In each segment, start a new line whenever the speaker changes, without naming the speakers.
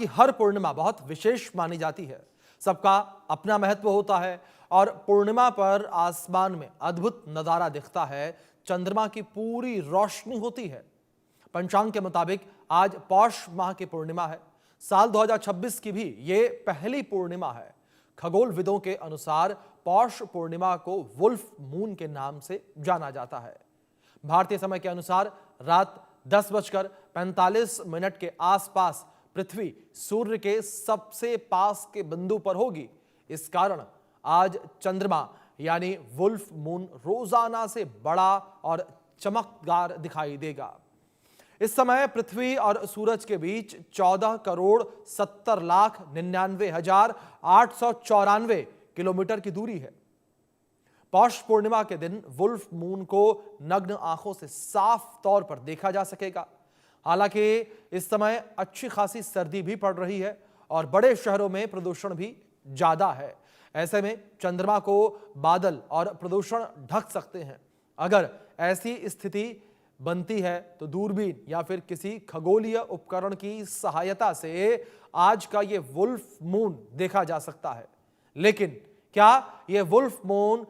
कि हर पूर्णिमा बहुत विशेष मानी जाती है। सबका अपना महत्व होता है और पूर्णिमा पर आसमान में अद्भुत नजारा दिखता है। चंद्रमा की पूरी रोशनी होती है। पंचांग के मुताबिक आज पौष माह की पूर्णिमा है। साल 2026 की भी ये पहली पूर्णिमा है। खगोलविदों के अनुसार पौष पूर्णिमा को वुल्फ मून के नाम से जाना जाता है। भारतीय समय के अनुसार रात 10:45 के आसपास पृथ्वी सूर्य के सबसे पास के बिंदु पर होगी। इस कारण आज चंद्रमा यानी वुल्फ मून रोजाना से बड़ा और चमकदार दिखाई देगा। इस समय पृथ्वी और सूरज के बीच 14,70,99,894 किलोमीटर की दूरी है। पौष पूर्णिमा के दिन वुल्फ मून को नग्न आंखों से साफ तौर पर देखा जा सकेगा। हालांकि इस समय अच्छी खासी सर्दी भी पड़ रही है और बड़े शहरों में प्रदूषण भी ज्यादा है। ऐसे में चंद्रमा को बादल और प्रदूषण ढक सकते हैं। अगर ऐसी स्थिति बनती है तो दूरबीन या फिर किसी खगोलीय उपकरण की सहायता से आज का ये वुल्फ मून देखा जा सकता है। लेकिन क्या ये वुल्फ मून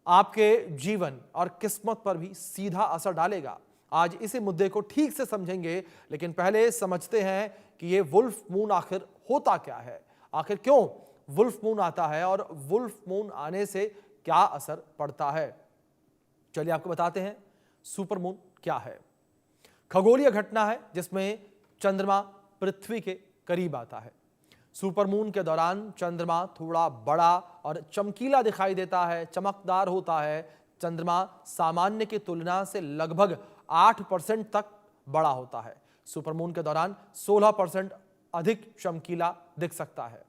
आपके जीवन और किस्मत पर भी सीधा असर डालेगा? आज इसी मुद्दे को ठीक से समझेंगे, लेकिन पहले समझते हैं कि ये वुल्फ मून आखिर होता क्या है, आखिर क्यों वुल्फ मून आता है और वुल्फ मून आने से क्या असर पड़ता है। चलिए आपको बताते हैं सुपर मून क्या है। खगोलीय घटना है जिसमें चंद्रमा पृथ्वी के करीब आता है। सुपर मून के दौरान चंद्रमा थोड़ा बड़ा और चमकीला दिखाई देता है, चमकदार होता है। चंद्रमा सामान्य की तुलना से लगभग 8% तक बड़ा होता है। सुपर मून के दौरान 16% अधिक चमकीला दिख सकता है।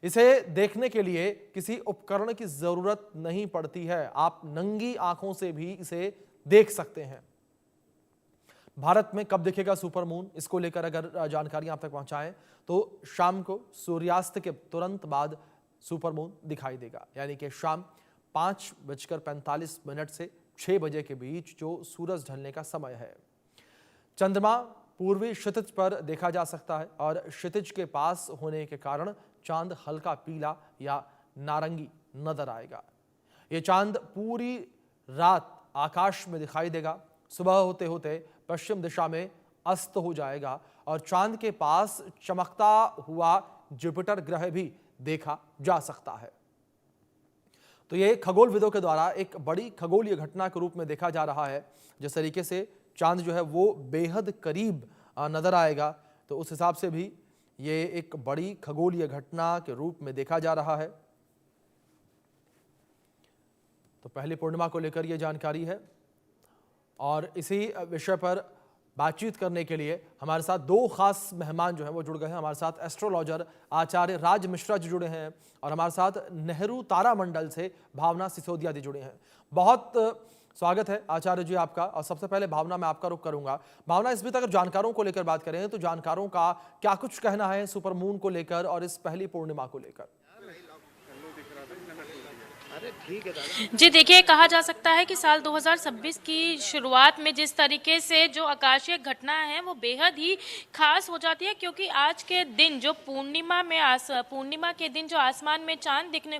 इसे देखने के लिए किसी उपकरण की जरूरत नहीं पड़ती है, आप नंगी आंखों से भी इसे देख सकते हैं। भारत में कब दिखेगा सुपर मून, इसको लेकर अगर जानकारी आप तक पहुंचाएं तो शाम को सूर्यास्त के तुरंत बाद सुपर मून दिखाई देगा, यानी कि शाम 5:45 से 6 बजे के बीच जो सूरज ढलने का समय है। चंद्रमा पूर्वी क्षितिज पर देखा जा सकता है और क्षितिज के पास होने के कारण चांद हल्का पीला या नारंगी नजर आएगा। ये चांद पूरी रात आकाश में दिखाई देगा। सुबह होते होते पश्चिम दिशा में अस्त हो जाएगा और चांद के पास चमकता हुआ जुपिटर ग्रह भी देखा जा सकता है। तो ये खगोलविदों के द्वारा एक बड़ी खगोलीय घटना के रूप में देखा जा रहा है। जिस तरीके से चांद जो है वो बेहद करीब नजर आएगा, तो उस हिसाब से भी ये एक बड़ी खगोलीय घटना के रूप में देखा जा रहा है। तो पहली पूर्णिमा को लेकर यह जानकारी है और इसी विषय पर बातचीत करने के लिए हमारे साथ दो खास मेहमान जो हैं वो जुड़ गए हैं। हमारे साथ एस्ट्रोलॉजर आचार्य राज मिश्रा जी जुड़े हैं और हमारे साथ नेहरू तारा मंडल से भावना सिसोदिया जी जुड़े हैं। बहुत स्वागत है आचार्य जी आपका। और सबसे पहले भावना मैं आपका रुख करूंगा। भावना, इस बीच अगर जानकारों को लेकर बात करें तो जानकारों का क्या कुछ कहना है सुपर मून को लेकर और इस पहली पूर्णिमा को लेकर?
जी देखिए, कहा जा सकता है कि साल 2026 की शुरुआत में जिस तरीके से जो आकाशीय घटना है वो बेहद ही खास हो जाती है, क्योंकि आज के दिन जो पूर्णिमा के दिन जो आसमान में चांद देखने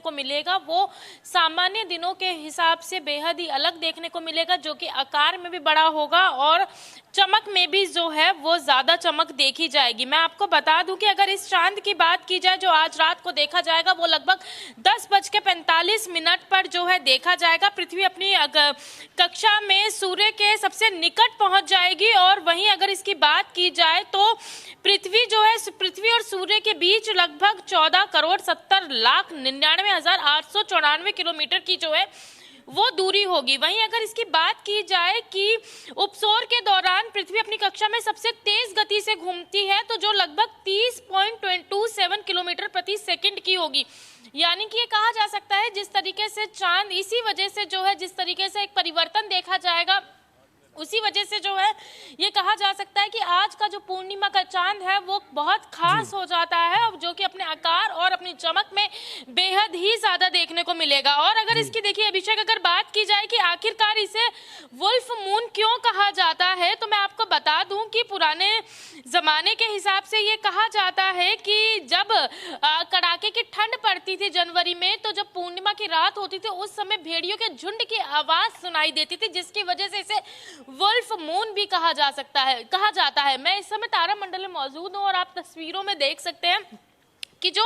को मिलेगा वो सामान्य दिनों के हिसाब से बेहद ही अलग देखने को मिलेगा, जो कि आकार में भी बड़ा होगा और चमक में भी जो है वो ज्यादा चमक देखी जाएगी। मैं आपको बता दूं कि अगर इस चांद की बात की जाए जो आज रात को देखा जाएगा वो लगभग 10:45 पर जो है देखा जाएगा। पृथ्वी अपनी कक्षा में सूर्य के सबसे निकट पहुंच जाएगी और वहीं अगर इसकी बात की जाए तो पृथ्वी और सूर्य के बीच लगभग 14,70,99,894 किलोमीटर की जो है वो दूरी होगी। वहीं अगर इसकी बात की जाए कि उपसौर के दौरान पृथ्वी अपनी कक्षा में सबसे तेज गति से घूमती है तो जो लगभग 30.27 किलोमीटर प्रति सेकंड की होगी। यानी कि ये कहा जा सकता है जिस तरीके से चांद इसी वजह से जो है जिस तरीके से एक परिवर्तन देखा जाएगा उसी वजह से जो है ये कहा जा सकता है कि आज का जो पूर्णिमा का चांद है वो बहुत खास हो जाता है, जो कि अपने आकार और अपनी चमक में बेहद ही ज्यादा देखने को मिलेगा। और अगर इसकी देखिए अभिषेक अगर बात की जाए कि आखिरकार इसे वुल्फ मून क्यों कहा जाता है, तो मैं आपको बता दूं कि पुराने जमाने के हिसाब से ये कहा जाता है कि जब कड़ाके की ठंड पड़ती थी जनवरी में, तो जब पूर्णिमा की रात होती थी उस समय भेड़ियों के झुंड की आवाज सुनाई देती थी, जिसकी वजह से इसे वुल्फ मून भी कहा जाता है। मैं इस समय तारामंडल में मौजूद हूँ और आप तस्वीरों में देख सकते हैं कि जो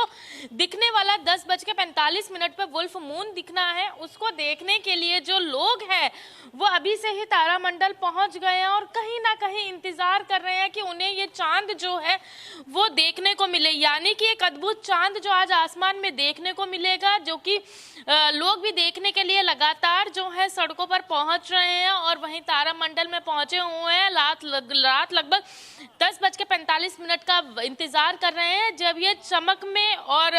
दिखने वाला 10:45 पर वुल्फ मून दिखना है, उसको देखने के लिए जो लोग हैं वो अभी से ही तारामंडल पहुंच गए हैं और कहीं ना कहीं इंतजार कर रहे हैं कि उन्हें ये चांद जो है वो देखने को मिले, यानी कि एक अद्भुत चांद जो आज आसमान में देखने को मिलेगा, जो कि लोग भी देखने के लिए लगातार जो है सड़कों पर पहुंच रहे हैं और वहीं तारामंडल में पहुंचे हुए हैं। रात लगभग 10:45 का इंतजार कर रहे हैं जब ये चमक में और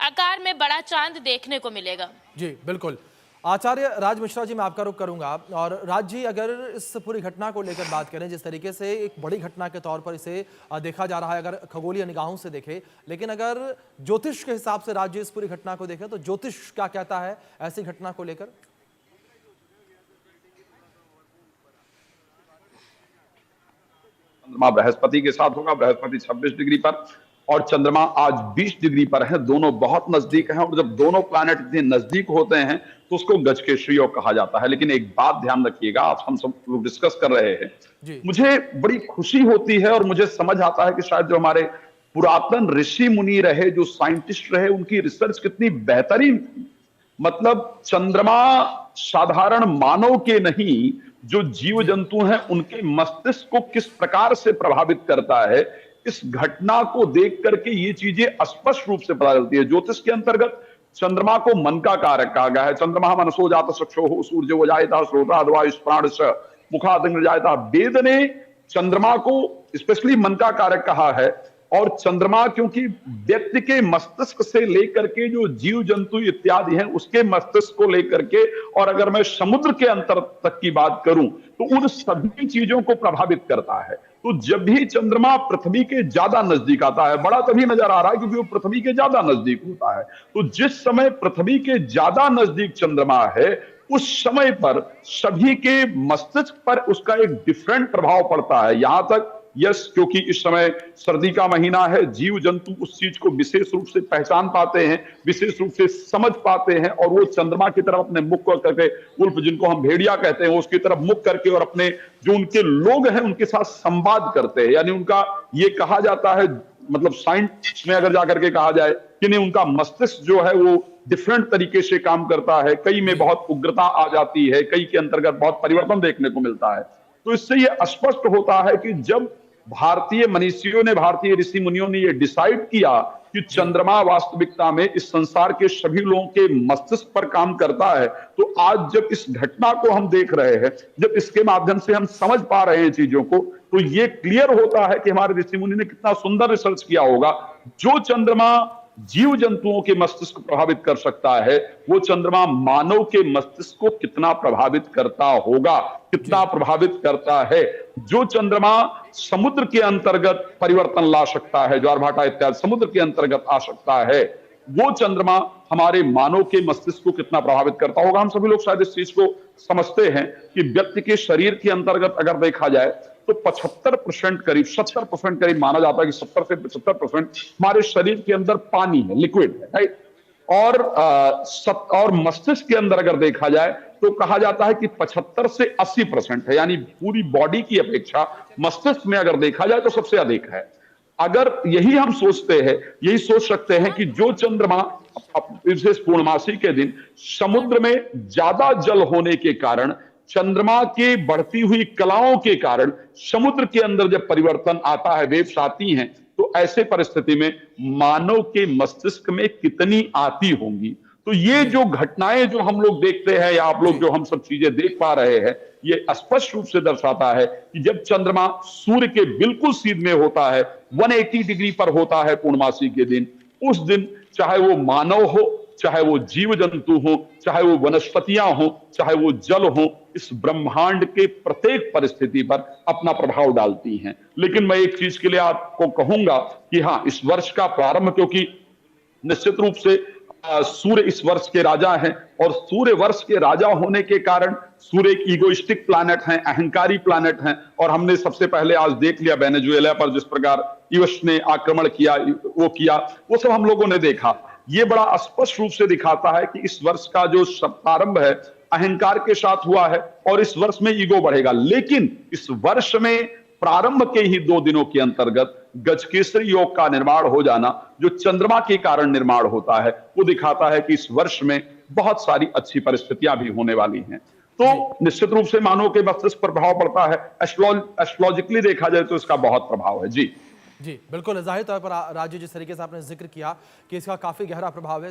आकार में बड़ा चांद देखने को मिलेगा।
जी बिल्कुल। आचार्य राज मिश्रा जी, मैं आपका रुख करूंगा। और राज जी, अगर इस पूरी घटना को लेकर बात करें, जिस तरीके से एक बड़ी घटना के तौर पर इसे देखा जा रहा है, अगर खगोलीय निगाहों से देखें, लेकिन अगर ज्योतिष के हिसाब से राज जी इस पूरी घटना को देखें तो ज्योतिष क्या कहता है ऐसी घटना को लेकर?
चंद्रमा बृहस्पति के साथ होगा, बृहस्पति 26 डिग्री पर और चंद्रमा आज 20 डिग्री पर है। दोनों बहुत नजदीक हैं और जब दोनों प्लैनेट इतने नजदीक होते हैं तो उसको गजकेसरी योग कहा जाता है। लेकिन एक बात ध्यान रखिएगा, आज हम सब लोग डिस्कस कर रहे हैं, मुझे बड़ी खुशी होती है और मुझे समझ आता है कि शायद जो हमारे पुरातन ऋषि मुनि रहे, जो साइंटिस्ट रहे, उनकी रिसर्च कितनी बेहतरीन थी। मतलब चंद्रमा साधारण मानव के नहीं, जो जीव जंतु हैं उनके मस्तिष्क को किस प्रकार से प्रभावित करता है, इस घटना को देख करके ये चीजें स्पष्ट रूप से पता चलती है। ज्योतिष के अंतर्गत चंद्रमा को मन का कारक कहा गया है। चंद्रमा मनसो जात चक्षुः सूर्यो जायता श्रोता द्वायुष प्राणश मुखादग्नि जायता। वेद ने चंद्रमा को स्पेशली मन का कारक कहा है। और चंद्रमा क्योंकि व्यक्ति के मस्तिष्क से लेकर के जो जीव जंतु इत्यादि हैं उसके मस्तिष्क को लेकर के, और अगर मैं समुद्र के अंतर तक की बात करूं तो उन सभी चीजों को प्रभावित करता है। तो जब भी चंद्रमा पृथ्वी के ज्यादा नजदीक आता है, बड़ा तभी नजर आ रहा है क्योंकि वो पृथ्वी के ज्यादा नजदीक होता है। तो जिस समय पृथ्वी के ज्यादा नजदीक चंद्रमा है उस समय पर सभी के मस्तिष्क पर उसका एक डिफरेंट प्रभाव पड़ता है। यहां तक यस, क्योंकि इस समय सर्दी का महीना है, जीव जंतु उस चीज को विशेष रूप से पहचान पाते हैं, विशेष रूप से समझ पाते हैं और वो चंद्रमा की तरफ अपने मुख करके, उल्फ जिनको हम भेड़िया कहते हैं, उसकी तरफ मुख करके और अपने जो उनके लोग हैं उनके साथ संवाद करते हैं। यानी उनका ये कहा जाता है, मतलब साइंस में अगर जाकर के कहा जाए कि नहीं, उनका मस्तिष्क जो है वो डिफरेंट तरीके से काम करता है। कई में बहुत उग्रता आ जाती है, कई के अंतर्गत बहुत परिवर्तन देखने को मिलता है। तो इससे ये स्पष्ट होता है कि जब भारतीय मनीषियों ने, भारतीय ऋषि मुनियों ने ये डिसाइड किया कि चंद्रमा वास्तविकता में इस संसार के सभी लोगों के मस्तिष्क पर काम करता है, तो आज जब इस घटना को हम देख रहे हैं, जब इसके माध्यम से हम समझ पा रहे हैं चीजों को, तो ये क्लियर होता है कि हमारे ऋषि मुनि ने कितना सुंदर रिसर्च किया होगा। जो चंद्रमा जीव जंतुओं के मस्तिष्क को प्रभावित कर सकता है, वो चंद्रमा मानव के मस्तिष्क को कितना प्रभावित करता होगा, कितना प्रभावित करता है। जो चंद्रमा समुद्र के अंतर्गत परिवर्तन ला सकता है, ज्वार-भाटा इत्यादि समुद्र के अंतर्गत आ सकता है, वो चंद्रमा हमारे मानव के मस्तिष्क को कितना प्रभावित करता होगा। हम सभी लोग शायद इस चीज को समझते हैं कि व्यक्ति के शरीर के अंतर्गत अगर देखा जाए तो 75% करीब, 70% करीब माना जाता है कि 70 से 75% हमारे शरीर के अंदर पानी है, लिक्विड है, राइट। और मस्तिष्क के अंदर अगर देखा जाए तो कहा जाता है कि 75 से 80% है, यानी पूरी बॉडी की अपेक्षा मस्तिष्क में अगर देखा जाए तो सबसे अधिक है। अगर यही हम सोचते हैं, यही सोच सकते हैं कि जो चंद्रमा विशेष पूर्णमासी के दिन समुद्र में ज्यादा जल होने के कारण, चंद्रमा के बढ़ती हुई कलाओं के कारण समुद्र के अंदर जब परिवर्तन आता है, वेव्स आती हैं, तो ऐसे परिस्थिति में मानव के मस्तिष्क में कितनी आती होंगी। तो ये जो घटनाएं जो हम लोग देखते हैं या आप लोग जो हम सब चीजें देख पा रहे हैं, ये स्पष्ट रूप से दर्शाता है कि जब चंद्रमा सूर्य के बिल्कुल सीध में होता है, 180 डिग्री पर होता है पूर्णमासी के दिन, उस दिन चाहे वो मानव हो, चाहे वो जीव जंतु हो, चाहे वो वनस्पतियां हो, चाहे वो जल हो, इस ब्रह्मांड के प्रत्येक परिस्थिति पर अपना प्रभाव डालती हैं। लेकिन मैं एक चीज के लिए आपको कहूंगा कि हाँ, इस वर्ष का प्रारंभ क्योंकि निश्चित रूप से सूर्य इस वर्ष के राजा हैं और सूर्य वर्ष के राजा होने के कारण सूर्य एक ईगोइस्टिक प्लैनेट हैं, अहंकारी प्लैनेट हैं। और हमने सबसे पहले आज देख लिया वेनेजुएला पर जिस प्रकार यूएस ने आक्रमण किया, वो सब हम लोगों ने देखा। ये बड़ा स्पष्ट रूप से दिखाता है कि इस वर्ष का जो प्रारंभ है अहंकार के साथ हुआ है और इस वर्ष में ईगो बढ़ेगा। लेकिन इस वर्ष में प्रारंभ के ही 2 दिनों के अंतर्गत गजकेसरी योग का निर्माण हो जाना, जो चंद्रमा के कारण निर्माण होता है, वो दिखाता है कि इस वर्ष में बहुत सारी अच्छी परिस्थितियां भी होने वाली हैं। तो निश्चित रूप से मानव के मस्तिष्क पर प्रभाव पड़ता है। एस्ट्रोलॉजिकली देखा जाए तो इसका बहुत प्रभाव है। जी
जी बिल्कुल, जाहिर तौर पर राजू, जिस तरीके से आपने जिक्र किया कि इसका काफी गहरा प्रभाव है।